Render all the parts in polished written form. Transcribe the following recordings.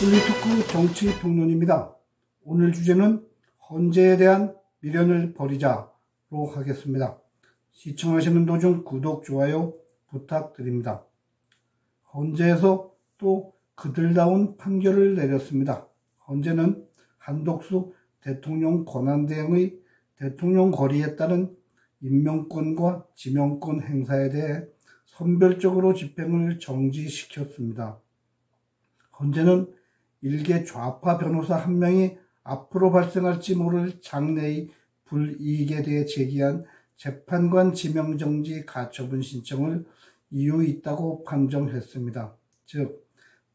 폴리토크 정치평론입니다. 오늘 주제는 헌재에 대한 미련을 버리자로 하겠습니다. 시청하시는 도중 구독, 좋아요 부탁드립니다. 헌재에서 또 그들다운 판결을 내렸습니다. 헌재는 한덕수 대통령 권한대행의 대통령 거리에 따른 임명권과 지명권 행사에 대해 선별적으로 집행을 정지시켰습니다. 헌재는 일개 좌파 변호사 한 명이 앞으로 발생할지 모를 장래의 불이익에 대해 제기한 재판관 지명정지 가처분 신청을 이유 있다고 판정했습니다. 즉,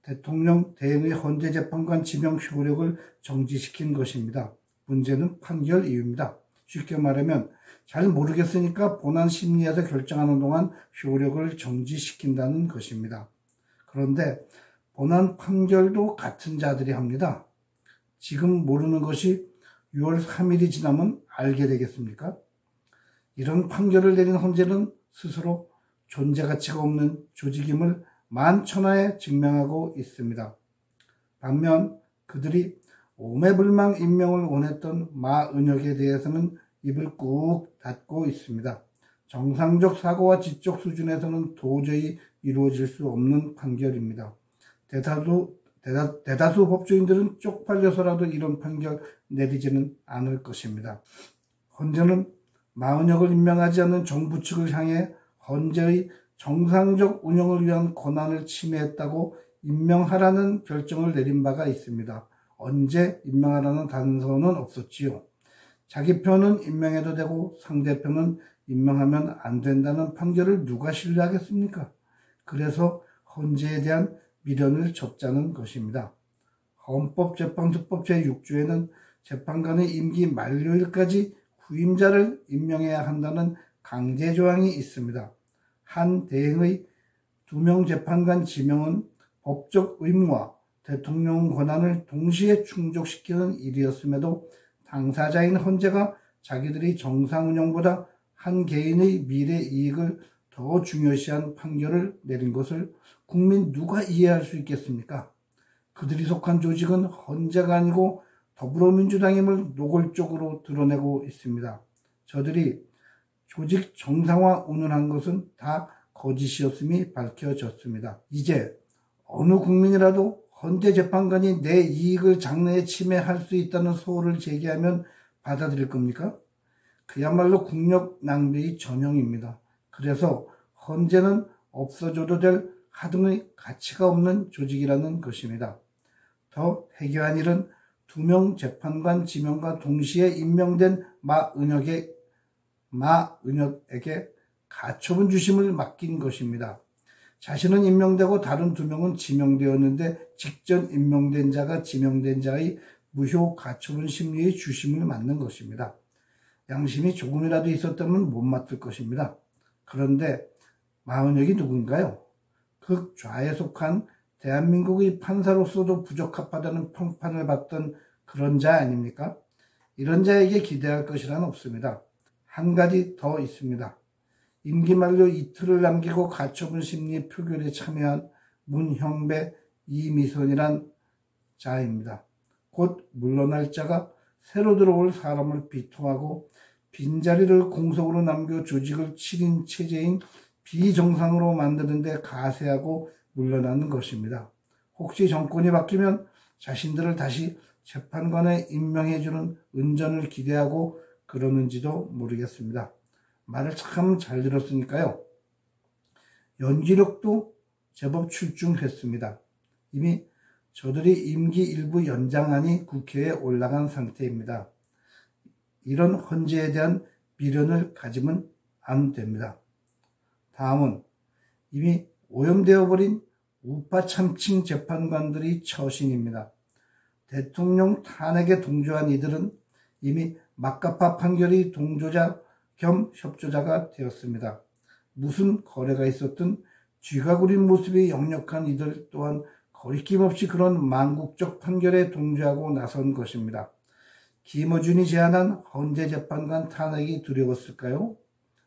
대통령 대행의 헌재 재판관 지명 효력을 정지시킨 것입니다. 문제는 판결 이유입니다. 쉽게 말하면 잘 모르겠으니까 본안 심리에서 결정하는 동안 효력을 정지시킨다는 것입니다. 그런데 본안 판결도 같은 자들이 합니다. 지금 모르는 것이 6월 3일이 지나면 알게 되겠습니까? 이런 판결을 내린 헌재는 스스로 존재 가치가 없는 조직임을 만천하에 증명하고 있습니다. 반면 그들이 오매불망 임명을 원했던 마은혁에 대해서는 입을 꾹 닫고 있습니다. 정상적 사고와 지적 수준에서는 도저히 이루어질 수 없는 판결입니다. 대다수 법조인들은 쪽팔려서라도 이런 판결 내리지는 않을 것입니다. 헌재는 마은혁을 임명하지 않는 정부 측을 향해 헌재의 정상적 운영을 위한 권한을 침해했다고 임명하라는 결정을 내린 바가 있습니다. 언제 임명하라는 단서는 없었지요. 자기 편은 임명해도 되고 상대편은 임명하면 안 된다는 판결을 누가 신뢰하겠습니까? 그래서 헌재에 대한 미련을 접자는 것입니다. 헌법재판소법 제6조에는 재판관의 임기 만료일까지 후임자를 임명해야 한다는 강제조항이 있습니다. 한 대행의 2명 재판관 지명은 법적 의무와 대통령 권한을 동시에 충족시키는 일이었음에도 당사자인 헌재가 자기들의 정상 운영보다 한 개인의 미래 이익을 더 중요시한 판결을 내린 것을 국민 누가 이해할 수 있겠습니까? 그들이 속한 조직은 헌재가 아니고 더불어민주당임을 노골적으로 드러내고 있습니다. 저들이 조직 정상화 운운한 것은 다 거짓이었음이 밝혀졌습니다. 이제 어느 국민이라도 헌재 재판관이 내 이익을 장래에 침해할 수 있다는 소홀을 제기하면 받아들일 겁니까? 그야말로 국력 낭비의 전형입니다. 그래서 헌재는 없어져도 될 하등의 가치가 없는 조직이라는 것입니다. 더 해괴한 일은 2명 재판관 지명과 동시에 임명된 마은혁에게 가처분 주심을 맡긴 것입니다. 자신은 임명되고 다른 2명은 지명되었는데 직전 임명된 자가 지명된 자의 무효 가처분 심리의 주심을 맡는 것입니다. 양심이 조금이라도 있었다면 못 맡을 것입니다. 그런데 마은혁이 누군가요? 극좌에 속한 대한민국의 판사로서도 부적합하다는 평판을 받던 그런 자 아닙니까? 이런 자에게 기대할 것이란 없습니다. 한 가지 더 있습니다. 임기 만료 이틀을 남기고 가처분 심리 표결에 참여한 문형배 이미선이란 자입니다. 곧 물러날 자가 새로 들어올 사람을 비통하고 빈자리를 공석으로 남겨 조직을 7인 체제인 비정상으로 만드는 데 가세하고 물러나는 것입니다. 혹시 정권이 바뀌면 자신들을 다시 재판관에 임명해주는 은전을 기대하고 그러는지도 모르겠습니다. 말을 참 잘 들었으니까요. 연기력도 제법 출중했습니다. 이미 저들이 임기 일부 연장안이 국회에 올라간 상태입니다. 이런 헌재에 대한 미련을 가지면 안 됩니다. 다음은 이미 오염되어 버린 우파 참칭 재판관들의 처신입니다. 대통령 탄핵에 동조한 이들은 이미 막가파 판결의 동조자 겸 협조자가 되었습니다. 무슨 거래가 있었든 쥐가 구린 모습이 역력한 이들 또한 거리낌 없이 그런 망국적 판결에 동조하고 나선 것입니다. 김어준이 제안한 헌재 재판관 탄핵이 두려웠을까요?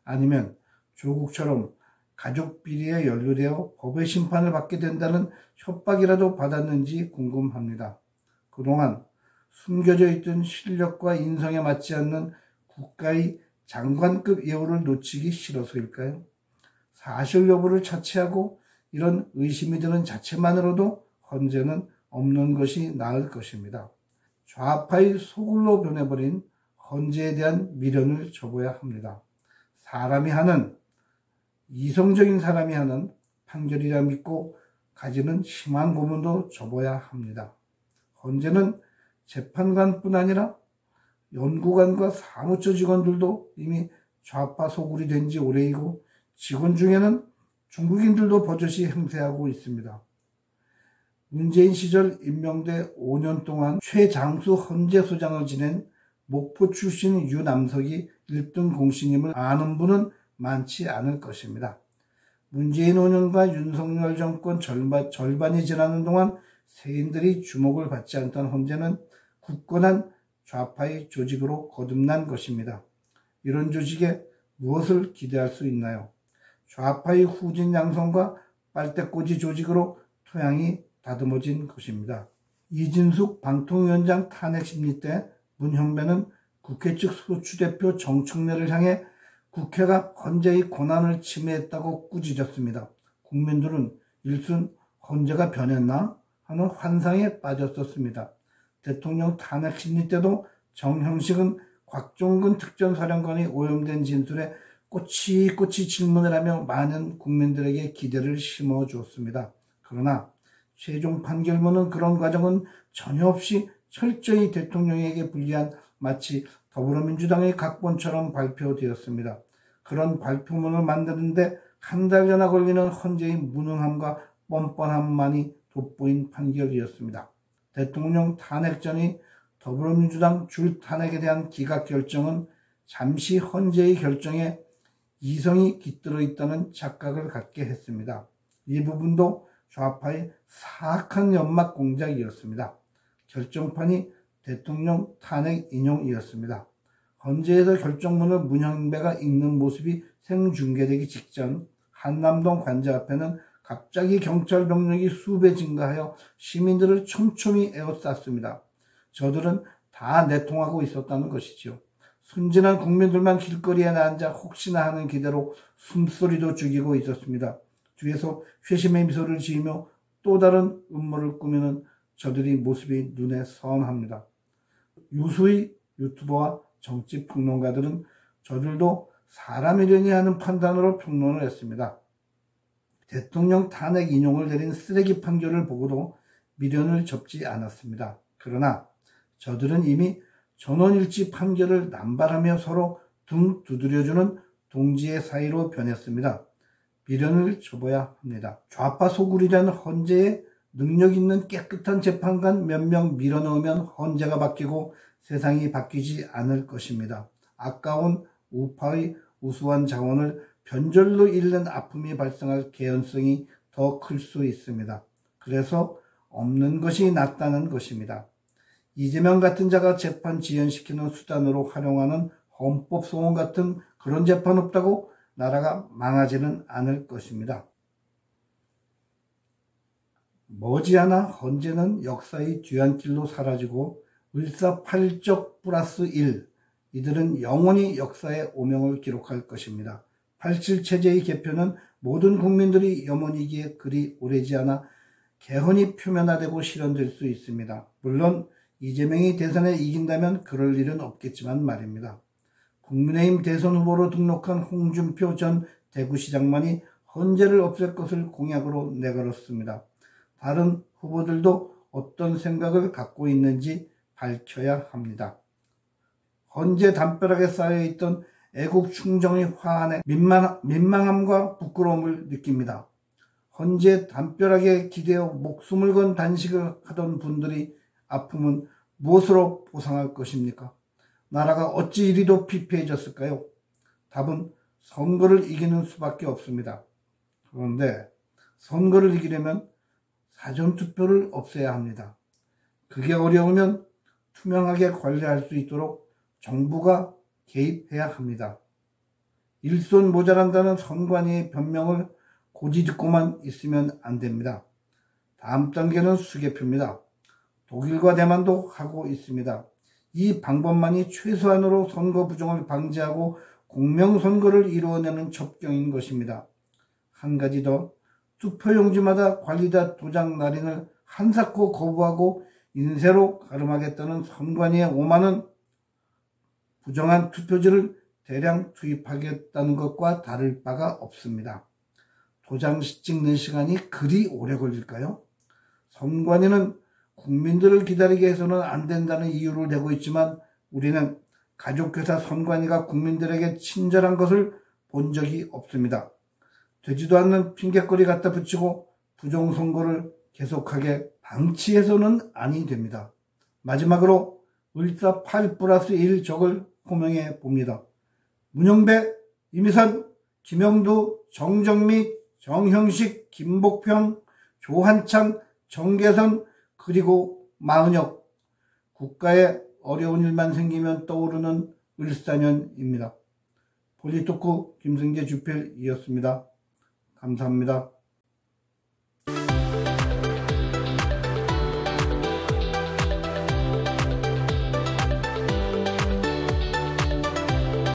아니면 조국처럼 가족 비리에 연루되어 법의 심판을 받게 된다는 협박이라도 받았는지 궁금합니다. 그동안 숨겨져 있던 실력과 인성에 맞지 않는 국가의 장관급 예우를 놓치기 싫어서일까요? 사실 여부를 차치하고 이런 의심이 드는 자체만으로도 헌재는 없는 것이 나을 것입니다. 좌파의 소굴로 변해버린 헌재에 대한 미련을 접어야 합니다. 사람이 하는, 이성적인 사람이 하는 판결이라 믿고 가지는 심한 고문도 접어야 합니다. 헌재는 재판관뿐 아니라 연구관과 사무처 직원들도 이미 좌파 소굴이 된 지 오래이고 직원 중에는 중국인들도 버젓이 행세하고 있습니다. 문재인 시절 임명돼 5년 동안 최장수 헌재소장을 지낸 목포 출신 유남석이 1등 공신임을 아는 분은 많지 않을 것입니다. 문재인 5년과 윤석열 정권 절반이 지나는 동안 세인들이 주목을 받지 않던 헌재는 굳건한 좌파의 조직으로 거듭난 것입니다. 이런 조직에 무엇을 기대할 수 있나요? 좌파의 후진 양성과 빨대꽂이 조직으로 토양이 다듬어진 것입니다. 이진숙 방통위원장 탄핵 심리 때 문형배는 국회 측 소추대표 정청래를 향해 국회가 헌재의 권한을 침해했다고 꾸짖었습니다. 국민들은 일순 헌재가 변했나 하는 환상에 빠졌었습니다. 대통령 탄핵 심리 때도 정형식은 곽종근 특전사령관이 오염된 진술에 꼬치꼬치 질문을 하며 많은 국민들에게 기대를 심어주었습니다. 그러나 최종 판결문은 그런 과정은 전혀 없이 철저히 대통령에게 불리한 마치 더불어민주당의 각본처럼 발표되었습니다. 그런 발표문을 만드는데 한 달여나 걸리는 헌재의 무능함과 뻔뻔함만이 돋보인 판결이었습니다. 대통령 탄핵 전의 더불어민주당 줄 탄핵에 대한 기각 결정은 잠시 헌재의 결정에 이성이 깃들어 있다는 착각을 갖게 했습니다. 이 부분도 좌파의 사악한 연막 공작이었습니다. 결정판이 대통령 탄핵 인용이었습니다. 헌재에서 결정문을 문형배가 읽는 모습이 생중계되기 직전 한남동 관저 앞에는 갑자기 경찰 병력이 수배 증가하여 시민들을 촘촘히 에워쌌습니다. 저들은 다 내통하고 있었다는 것이죠. 순진한 국민들만 길거리에 앉아 혹시나 하는 기대로 숨소리도 죽이고 있었습니다. 뒤에서 회심의 미소를 지으며 또 다른 음모를 꾸미는 저들의 모습이 눈에 선합니다. 유수의 유튜버와 정치 평론가들은 저들도 사람이려니 하는 판단으로 평론을 했습니다. 대통령 탄핵 인용을 내린 쓰레기 판결을 보고도 미련을 접지 않았습니다. 그러나 저들은 이미 전원일치 판결을 남발하며 서로 등 두드려주는 동지의 사이로 변했습니다. 미련을 접어야 합니다. 좌파 소굴이라는 헌재에 능력 있는 깨끗한 재판관 몇 명 밀어넣으면 헌재가 바뀌고 세상이 바뀌지 않을 것입니다. 아까운 우파의 우수한 자원을 변절로 잃는 아픔이 발생할 개연성이 더 클 수 있습니다. 그래서 없는 것이 낫다는 것입니다. 이재명 같은 자가 재판 지연시키는 수단으로 활용하는 헌법소원 같은 그런 재판 없다고 나라가 망하지는 않을 것입니다. 머지않아 헌재는 역사의 뒤안길로 사라지고 을사팔적 플러스 1, 이들은 영원히 역사의 오명을 기록할 것입니다. 87체제의 개표는 모든 국민들이 염원이기에 그리 오래지 않아 개헌이 표면화되고 실현될 수 있습니다. 물론 이재명이 대선에 이긴다면 그럴 일은 없겠지만 말입니다. 국민의힘 대선 후보로 등록한 홍준표 전 대구시장만이 헌재를 없앨 것을 공약으로 내걸었습니다. 다른 후보들도 어떤 생각을 갖고 있는지 밝혀야 합니다. 헌재 담벼락에 쌓여있던 애국 충정의 화환에 민망함과 부끄러움을 느낍니다. 헌재 담벼락에 기대어 목숨을 건 단식을 하던 분들이 아픔은 무엇으로 보상할 것입니까? 나라가 어찌 이리도 피폐해졌을까요? 답은 선거를 이기는 수밖에 없습니다. 그런데 선거를 이기려면 사전투표를 없애야 합니다. 그게 어려우면 투명하게 관리할 수 있도록 정부가 개입해야 합니다. 일손 모자란다는 선관위의 변명을 고지 듣고만 있으면 안 됩니다. 다음 단계는 수개표입니다. 독일과 대만도 하고 있습니다. 이 방법만이 최소한으로 선거 부정을 방지하고 공명선거를 이루어내는 접경인 것입니다. 한 가지 더, 투표용지마다 관리자 도장 날인을 한사코 거부하고 인쇄로 가름하겠다는 선관위의 오만은 부정한 투표지를 대량 투입하겠다는 것과 다를 바가 없습니다. 도장 찍는 시간이 그리 오래 걸릴까요? 선관위는 국민들을 기다리게 해서는 안 된다는 이유를 대고 있지만 우리는 가족회사 선관위가 국민들에게 친절한 것을 본 적이 없습니다. 되지도 않는 핑곗거리 갖다 붙이고 부정선거를 계속하게 방치해서는 아니 됩니다. 마지막으로 을사 8+1 적을 호명해 봅니다. 문영배, 이미선, 김영두, 정정미, 정형식, 김복평, 조한창, 정계선, 그리고 마은혁. 국가에 어려운 일만 생기면 떠오르는 을사년입니다. 폴리토크 김승재 주필이었습니다. 감사합니다.